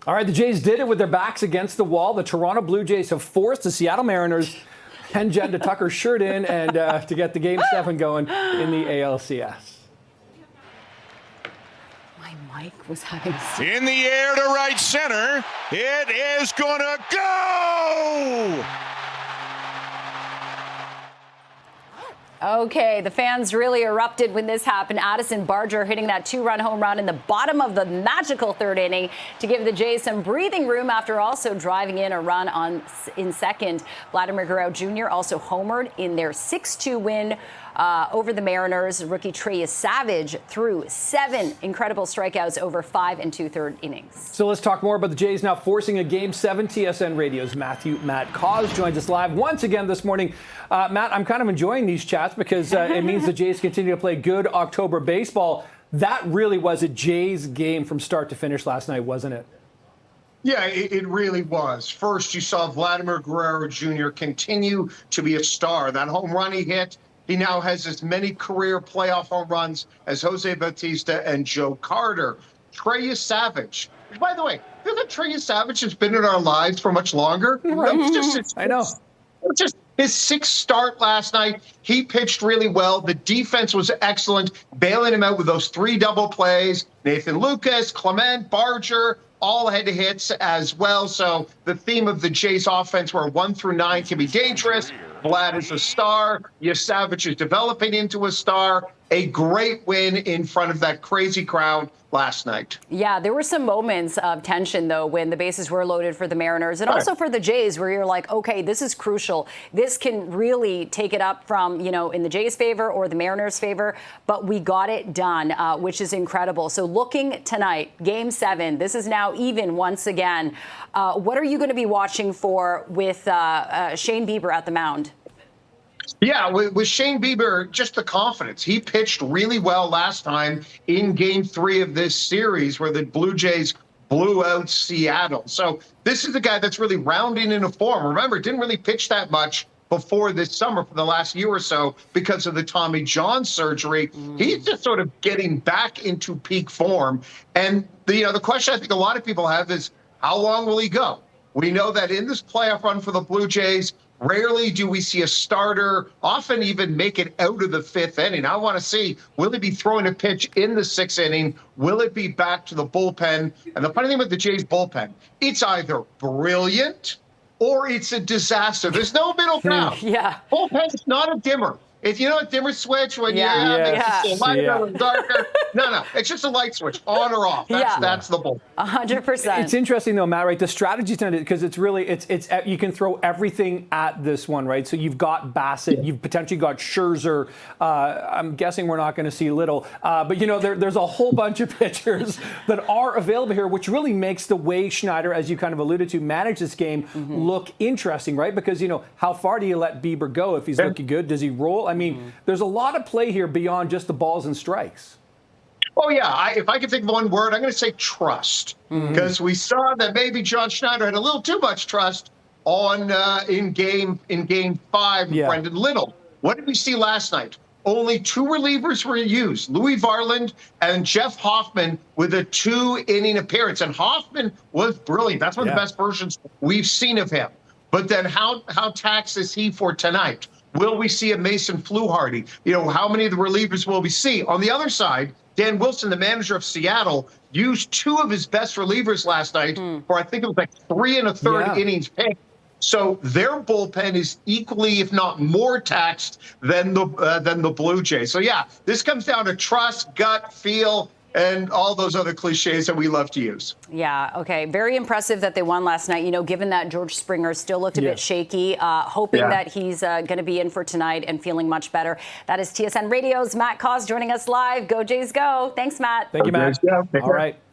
All right, the Jays did it with their backs against the wall. The Toronto Blue Jays have forced the Seattle Mariners and Jen to tuck her shirt in and to get the Game 7 going in the ALCS. My mic was having... In the air to right center. It is going to go! Okay, the fans really erupted when this happened. Addison Barger hitting that 2-run home run in the bottom of the magical third inning to give the Jays some breathing room after also driving in a run in second. Vladimir Guerrero Jr. also homered in their 6-2 win over the Mariners. Rookie Trey Savage threw 7 incredible strikeouts over 5 2/3 innings. So let's talk more about the Jays now forcing a Game 7. TSN Radio's Matt Cauz joins us live once again this morning. Matt, I'm kind of enjoying these chats because it means the Jays continue to play good October baseball. That really was a Jays game from start to finish last night, wasn't it? Yeah, it really was. First, you saw Vladimir Guerrero Jr. continue to be a star. That home run he hit, he now has as many career playoff home runs as Jose Bautista and Joe Carter. Trey Savage. By the way, feel that Trey Savage has been in our lives for much longer. Right. I know. Just his 6th start last night. He pitched really well. The defense was excellent, bailing him out with those 3 double plays. Nathan Lucas, Clement, Barger, all had hits as well. So the theme of the Jays offense where 1 through 9 can be dangerous. Vlad is a star. Savage is developing into a star. A great win in front of that crazy crowd last night. Yeah, there were some moments of tension, though, when the bases were loaded for the Mariners and also for the Jays, where you're like, okay, this is crucial. This can really take it up from, in the Jays' favor or the Mariners' favor. But we got it done, which is incredible. So looking tonight, Game 7, this is now even once again. What are you going to be watching for with Shane Bieber at the mound? Yeah, with Shane Bieber, just the confidence. He pitched really well last time in Game 3 of this series where the Blue Jays blew out Seattle. So this is the guy that's really rounding into form. Remember, didn't really pitch that much before this summer for the last year or so because of the Tommy John surgery. He's just sort of getting back into peak form. And the question I think a lot of people have is, how long will he go? We know that in this playoff run for the Blue Jays, rarely do we see a starter often even make it out of the 5th inning. I want to see, will he be throwing a pitch in the 6th inning? Will it be back to the bullpen? And the funny thing about the Jays bullpen, it's either brilliant or it's a disaster. There's no middle ground. Yeah. Bullpen is not a dimmer. It's, a dimmer switch when it's lighter or darker. No, it's just a light switch, on or off. That's the bull. 100%. It's interesting though, Matt, right? The strategy's done it because it's really, it's you can throw everything at this one, right? So you've got Bassett, you've potentially got Scherzer. I'm guessing we're not going to see Little, but there's a whole bunch of pitchers that are available here, which really makes the way Schneider, as you kind of alluded to, manage this game look interesting, right? Because how far do you let Bieber go if he's looking good? Does he roll? I mean, there's a lot of play here beyond just the balls and strikes. Oh, yeah. If I could think of one word, I'm going to say trust. Because we saw that maybe John Schneider had a little too much trust on in game 5 with Brendan Little. What did we see last night? Only 2 relievers were used, Louis Varland and Jeff Hoffman, with a 2-inning appearance. And Hoffman was brilliant. That's one of the best versions we've seen of him. But then how taxed is he for tonight? Will we see a Mason Fluharty? How many of the relievers will we see? On the other side, Dan Wilson, the manager of Seattle, used 2 of his best relievers last night for I think it was like 3 1/3 innings pitched. So their bullpen is equally, if not more, taxed than the Blue Jays. So this comes down to trust, gut, feel, and all those other cliches that we love to use. Yeah, okay. Very impressive that they won last night, given that George Springer still looked a bit shaky, hoping that he's going to be in for tonight and feeling much better. That is TSN Radio's Matt Cauz joining us live. Go Jays, go. Thanks, Matt. Thank you, Matt. All right.